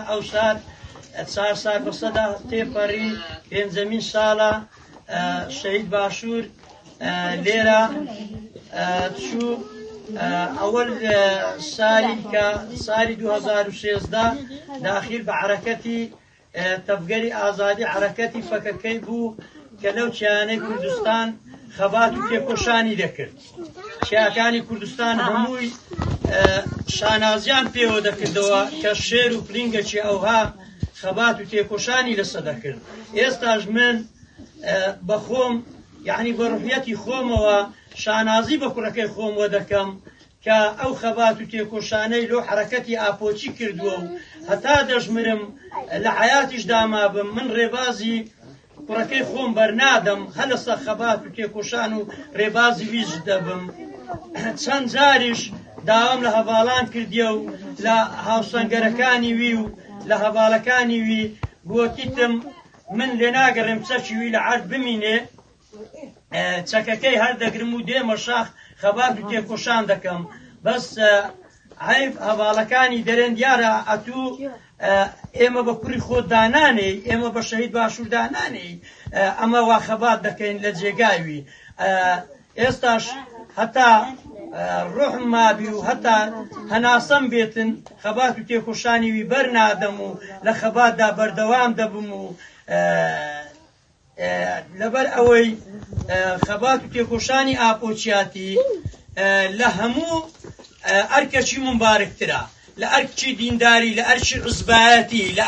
ئەو سال 4 سال بەسەدا تێپەڕی پێنجەمین ساڵە شەهید باشوور لێرە چوو ئەوەل سالی کە سالی 2016 داخل بە حرەکەتی تەفگەری ئازادی حرەکەتی فەکەکەی بوو کە لەو چیانەی کوردستان خەبات و تێکۆشانی دەکرد. چیاکانی کوردستان هەمووی شانازیان پێوە دەکردەوە کە شێر و پلینگەکی ئەوها خەبات و تێکۆشانی لەسەر دەکرد. ئێستاش من بەخۆم یعنی بە ڕوحیەتی خۆمەوە شانازی بە کوڕەکەی خۆمەوە دەکەم کە ئەو خەبات و تێکۆشانەی لۆ حرەکەتی ئاپۆچی کردووە و هەتا دەژمرم لە حیاتیش داما بم من ڕێبازی کوڕەکەی خۆم بەرنادەم هەر لەسەر خەبات و تێکۆشان و ڕێبازی ویش دەبم. چەند جاریش داوام لە هەڤاڵان کردیە و لە هاوسەنگەرەکانی وی و لە هەڤاڵەکانی وی گوتیتم من لێ ناگەڕێم چەکی وی لە عەرد بمینێ چەکەکەی هەر دەگرم و دێمە شاخ خەبات و تێکۆشان دەکەم. بەس عیب هەڤاڵەکانی دەرێن دیارە ئەتوو ئێمە بە کوڕی خۆت دانانەی ئێمە بە شەهید باشوور دانانەی ئەمە وا خەبات دەکەین لە جێگاوی. ئێستاش هەتا ڕۆحم مابی و هەتا هەناسەم بێتن خەبات و تێکۆشانی وی بەرنادەم و لە خەباتدا بەردەوام دەبم و لەبەر ئەوەی خەبات و تێکۆشانی ئاپۆچیاتی لە هەموو ئەرکەچی ممبارەکترە، لە ئەرکی دینداری، لە ئەرکی عزبایەتی، لە